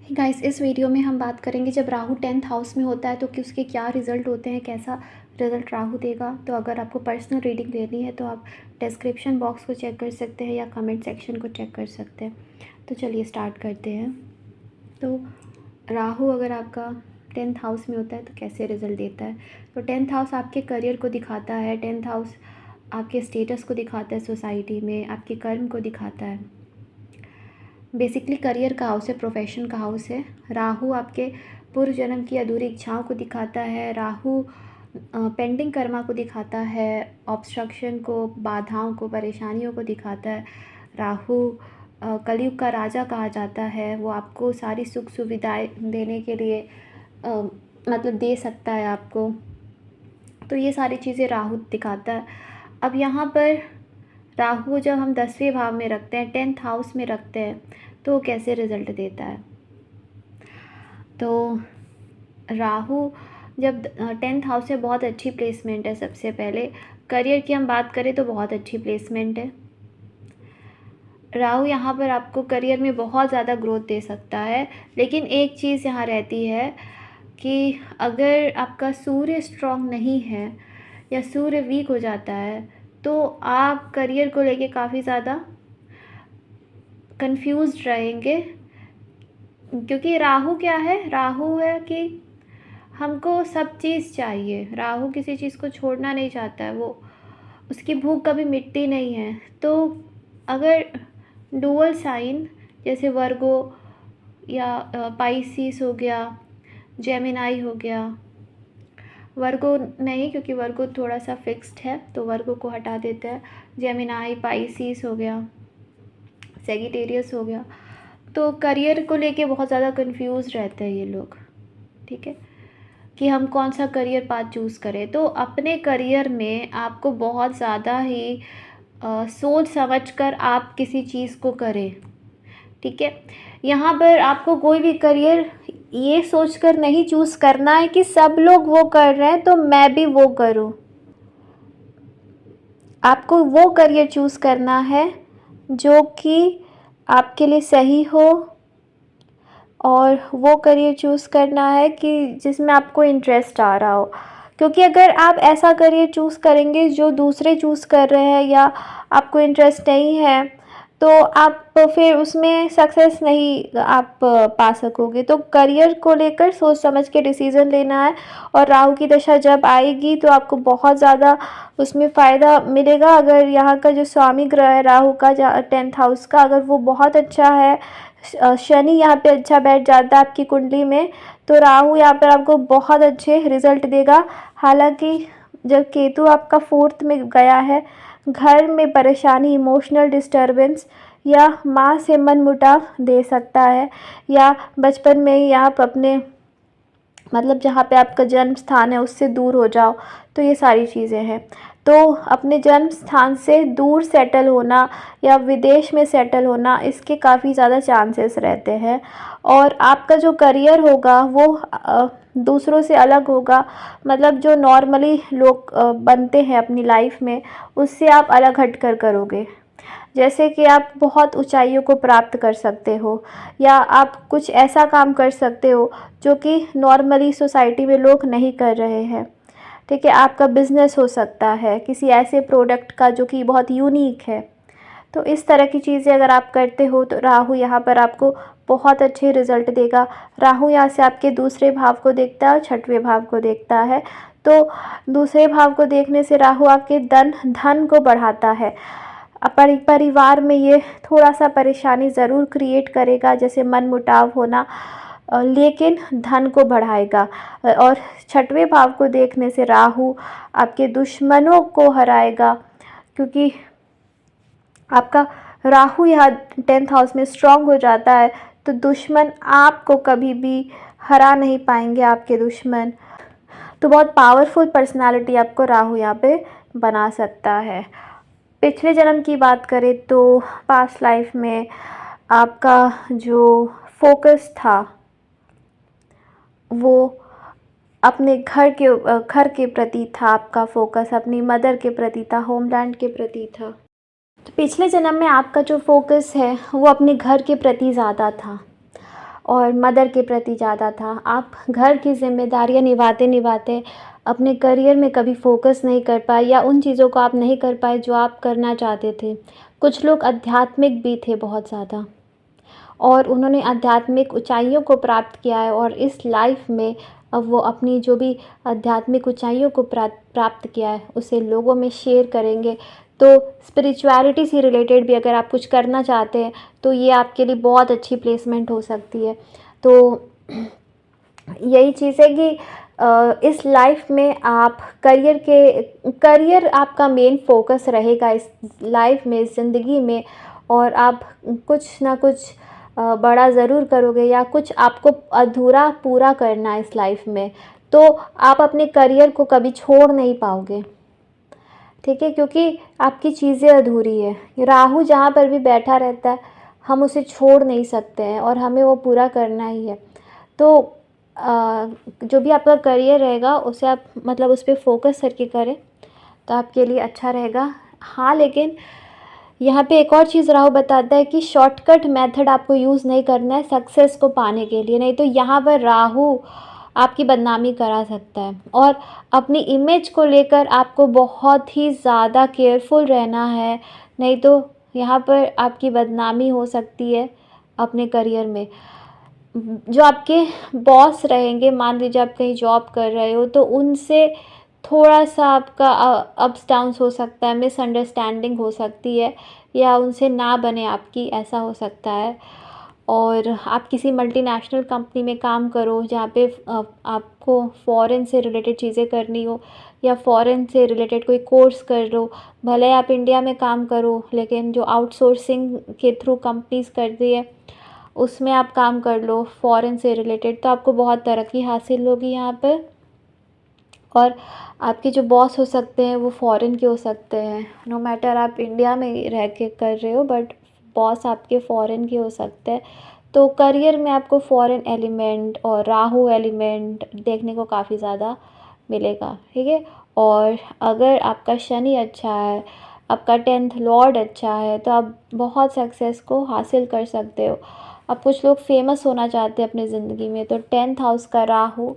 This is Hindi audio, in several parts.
गाइस, इस वीडियो में हम बात करेंगे जब राहु 10th हाउस में होता है तो कि उसके क्या रिज़ल्ट होते हैं, कैसा रिज़ल्ट राहु देगा। तो अगर आपको पर्सनल रीडिंग लेनी है तो आप डिस्क्रिप्शन बॉक्स को चेक कर सकते हैं या कमेंट सेक्शन को चेक कर सकते हैं। तो चलिए स्टार्ट करते हैं। तो राहु अगर आपका 10th हाउस में होता है तो कैसे रिज़ल्ट देता है। तो 10th हाउस आपके करियर को दिखाता है। 10th हाउस आपके स्टेटस को दिखाता है सोसाइटी में, आपके कर्म को दिखाता है। बेसिकली करियर का हाउस है, प्रोफेशन का हाउस है। राहु आपके पूर्व जन्म की अधूरी इच्छाओं को दिखाता है। राहु पेंडिंग कर्मा को दिखाता है, ऑब्स्ट्रक्शन को, बाधाओं को, परेशानियों को दिखाता है। राहु कलयुग का राजा कहा जाता है। वो आपको सारी सुख सुविधाएं देने के लिए मतलब दे सकता है आपको। तो ये सारी चीज़ें राहु दिखाता है। अब यहाँ पर राहु जब हम 10वें भाव में रखते हैं, 10th हाउस में रखते हैं, तो वो कैसे रिज़ल्ट देता है। तो राहु जब 10th हाउस से बहुत अच्छी प्लेसमेंट है। सबसे पहले करियर की हम बात करें तो बहुत अच्छी प्लेसमेंट है। राहु यहाँ पर आपको करियर में बहुत ज़्यादा ग्रोथ दे सकता है, लेकिन एक चीज़ यहाँ रहती है कि अगर आपका सूर्य स्ट्रॉन्ग नहीं है या सूर्य वीक हो जाता है तो आप करियर को लेके काफ़ी ज़्यादा कंफ्यूज्ड रहेंगे। क्योंकि राहु क्या है, राहु है कि हमको सब चीज़ चाहिए। राहु किसी चीज़ को छोड़ना नहीं चाहता है, वो उसकी भूख कभी मिटती नहीं है। तो अगर डुअल साइन जैसे वर्गो या पाइसिस हो गया, जेमिनाई हो गया, वर्गो नहीं क्योंकि वर्गो थोड़ा सा फिक्स्ड है तो वर्गो को हटा देते हैं। जेमिनाई, पाइसिस हो गया, सेगिटेरियस हो गया, तो करियर को लेके बहुत ज़्यादा कंफ्यूज रहते हैं ये लोग। ठीक है कि हम कौन सा करियर पाथ चूज़ करें। तो अपने करियर में आपको बहुत ज़्यादा ही सोच समझ कर आप किसी चीज़ को करें। ठीक है, यहाँ पर आपको कोई भी करियर ये सोचकर नहीं चूज़ करना है कि सब लोग वो कर रहे हैं तो मैं भी वो करूँ। आपको वो करियर चूज़ करना है जो कि आपके लिए सही हो, और वो करियर चूज़ करना है कि जिसमें आपको इंटरेस्ट आ रहा हो। क्योंकि अगर आप ऐसा करियर चूज़ करेंगे जो दूसरे चूज़ कर रहे हैं या आपको इंटरेस्ट नहीं है तो आप फिर उसमें सक्सेस नहीं आप पा सकोगे। तो करियर को लेकर सोच समझ के डिसीज़न लेना है। और राहु की दशा जब आएगी तो आपको बहुत ज़्यादा उसमें फ़ायदा मिलेगा। अगर यहाँ का जो स्वामी ग्रह है राहु का, 10th हाउस का, अगर वो बहुत अच्छा है, शनि यहाँ पे अच्छा बैठ जाता है आपकी कुंडली में, तो राहु यहाँ पर आपको बहुत अच्छे रिजल्ट देगा। हालांकि जब केतु आपका 4th में गया है, घर में परेशानी, इमोशनल डिस्टर्बेंस या माँ से मनमुटाव दे सकता है, या बचपन में ही आप अपने मतलब जहाँ पे आपका जन्म स्थान है उससे दूर हो जाओ। तो ये सारी चीज़ें हैं। तो अपने जन्म स्थान से दूर सेटल होना या विदेश में सेटल होना, इसके काफ़ी ज़्यादा चांसेस रहते हैं। और आपका जो करियर होगा वो दूसरों से अलग होगा। मतलब जो नॉर्मली लोग बनते हैं अपनी लाइफ में, उससे आप अलग हट कर करोगे। जैसे कि आप बहुत ऊंचाइयों को प्राप्त कर सकते हो, या आप कुछ ऐसा काम कर सकते हो जो कि नॉर्मली सोसाइटी में लोग नहीं कर रहे हैं। ठीक है, आपका बिजनेस हो सकता है किसी ऐसे प्रोडक्ट का जो कि बहुत यूनिक है। तो इस तरह की चीज़ें अगर आप करते हो तो राहु यहाँ पर आपको बहुत अच्छे रिजल्ट देगा। राहु यहाँ से आपके दूसरे भाव को देखता है और 6वें भाव को देखता है। तो दूसरे भाव को देखने से राहु आपके धन को बढ़ाता है। परिवार में ये थोड़ा सा परेशानी ज़रूर क्रिएट करेगा, जैसे मनमुटाव होना, लेकिन धन को बढ़ाएगा। और 6वें भाव को देखने से राहु आपके दुश्मनों को हराएगा, क्योंकि आपका राहु यहाँ 10th हाउस में स्ट्रॉन्ग हो जाता है तो दुश्मन आपको कभी भी हरा नहीं पाएंगे, आपके दुश्मन। तो बहुत पावरफुल पर्सनालिटी आपको राहु यहाँ पे बना सकता है। पिछले जन्म की बात करें तो पास्ट लाइफ में आपका जो फोकस था वो अपने घर के प्रति था, आपका फोकस अपनी मदर के प्रति था, होमलैंड के प्रति था। तो पिछले जन्म में आपका जो फोकस है वो अपने घर के प्रति ज़्यादा था। और मदर के प्रति ज़्यादा था। आप घर की ज़िम्मेदारियाँ निभाते निभाते अपने करियर में कभी फ़ोकस नहीं कर पाए या उन चीज़ों को आप नहीं कर पाए जो आप करना चाहते थे। कुछ लोग आध्यात्मिक भी थे बहुत ज़्यादा, और उन्होंने आध्यात्मिक ऊंचाइयों को प्राप्त किया है, और इस लाइफ में अब वो अपनी जो भी आध्यात्मिक ऊंचाइयों को प्राप्त किया है उसे लोगों में शेयर करेंगे। तो स्पिरिचुअलिटी से रिलेटेड भी अगर आप कुछ करना चाहते हैं तो ये आपके लिए बहुत अच्छी प्लेसमेंट हो सकती है। तो यही चीज़ है कि इस लाइफ में आप करियर आपका मेन फोकस रहेगा इस लाइफ में, इस ज़िंदगी में, और आप कुछ ना कुछ बड़ा ज़रूर करोगे या कुछ आपको अधूरा पूरा करना है इस लाइफ में, तो आप अपने करियर को कभी छोड़ नहीं पाओगे, ठीक है, क्योंकि आपकी चीज़ें अधूरी है। राहु जहाँ पर भी बैठा रहता है हम उसे छोड़ नहीं सकते हैं और हमें वो पूरा करना ही है। तो जो भी आपका करियर रहेगा उसे आप मतलब उस पर फोकस करके करें तो आपके लिए अच्छा रहेगा। हाँ, लेकिन यहाँ पे एक और चीज़ राहु बताता है कि शॉर्टकट मेथड आपको यूज़ नहीं करना है सक्सेस को पाने के लिए, नहीं तो यहाँ पर राहु आपकी बदनामी करा सकता है। और अपनी इमेज को लेकर आपको बहुत ही ज़्यादा केयरफुल रहना है, नहीं तो यहाँ पर आपकी बदनामी हो सकती है अपने करियर में। जो आपके बॉस रहेंगे, मान लीजिए आप कहीं जॉब कर रहे हो, तो उनसे थोड़ा-सा आपका अप्स डाउन्स हो सकता है, मिसअंडरस्टैंडिंग हो सकती है, या उनसे ना बने आपकी, ऐसा हो सकता है। और आप किसी मल्टीनेशनल कंपनी में काम करो जहाँ पे आपको फ़ॉरेन से रिलेटेड चीज़ें करनी हो, या फ़ॉरेन से रिलेटेड कोई कोर्स कर लो, भले आप इंडिया में काम करो लेकिन जो आउटसोर्सिंग के थ्रू कंपनीज़ करती है उसमें आप काम कर लो फ़ॉरेन से रिलेटेड, तो आपको बहुत तरक्की हासिल होगी यहाँ पर। और आपके जो बॉस हो सकते हैं वो फ़ॉरेन के हो सकते हैं, नो मैटर आप इंडिया में रह के कर रहे हो, बट बॉस आपके फ़ॉरेन के हो सकते हैं। तो करियर में आपको फ़ॉरेन एलिमेंट और राहु एलिमेंट देखने को काफ़ी ज़्यादा मिलेगा, ठीक है। और अगर आपका शनि अच्छा है, आपका 10th लॉर्ड अच्छा है, तो आप बहुत सक्सेस को हासिल कर सकते हो। अब कुछ लोग फेमस होना चाहते हैं अपनी ज़िंदगी में, तो 10th हाउस का राहु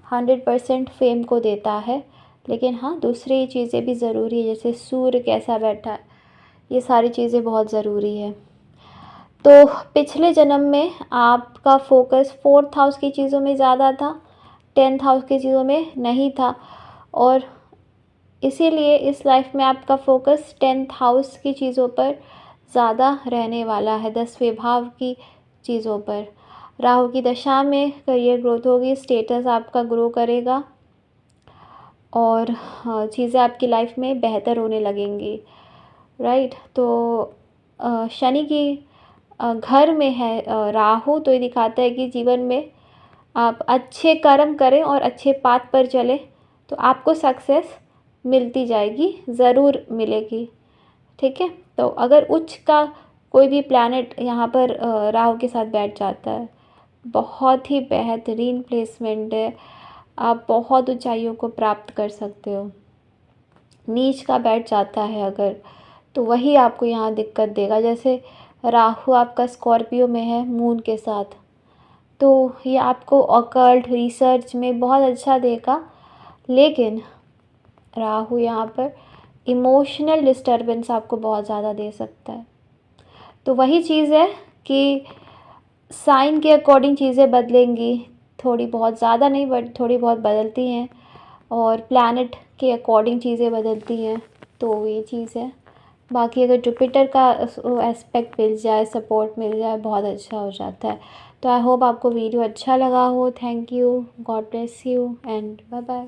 100% फेम को देता है। लेकिन हाँ, दूसरी चीज़ें भी ज़रूरी है, जैसे सूर्य कैसा बैठा है, ये सारी चीज़ें बहुत ज़रूरी है। तो पिछले जन्म में आपका फोकस 4th हाउस की चीज़ों में ज़्यादा था, 10th हाउस की चीज़ों में नहीं था, और इसीलिए इस लाइफ में आपका फोकस 10th हाउस की चीज़ों पर ज़्यादा रहने वाला है, 10वें भाव की चीज़ों पर। राहु की दशा में करियर ग्रोथ होगी, स्टेटस आपका ग्रो करेगा, और चीज़ें आपकी लाइफ में बेहतर होने लगेंगी, राइट। तो शनि की घर में है राहु, तो ये दिखाता है कि जीवन में आप अच्छे कर्म करें और अच्छे पाथ पर चलें तो आपको सक्सेस मिलती जाएगी, ज़रूर मिलेगी, ठीक है। तो अगर उच्च का कोई भी प्लैनेट यहाँ पर राहु के साथ बैठ जाता है, बहुत ही बेहतरीन प्लेसमेंट है, आप बहुत ऊंचाइयों को प्राप्त कर सकते हो। नीच का बैठ जाता है अगर, तो वही आपको यहाँ दिक्कत देगा। जैसे राहु आपका स्कॉर्पियो में है मून के साथ, तो ये आपको ऑकल्ट रिसर्च में बहुत अच्छा देगा, लेकिन राहु यहाँ पर इमोशनल डिस्टर्बेंस आपको बहुत ज़्यादा दे सकता है। तो वही चीज़ है कि साइन के अकॉर्डिंग चीज़ें बदलेंगी, थोड़ी बहुत, ज़्यादा नहीं बट थोड़ी बहुत बदलती हैं, और प्लैनेट के अकॉर्डिंग चीज़ें बदलती हैं, तो ये चीज़ है। बाकी अगर जुपिटर का एस्पेक्ट मिल जाए, सपोर्ट मिल जाए, बहुत अच्छा हो जाता है। तो आई होप आपको वीडियो अच्छा लगा हो। Thank you, God bless you and bye bye.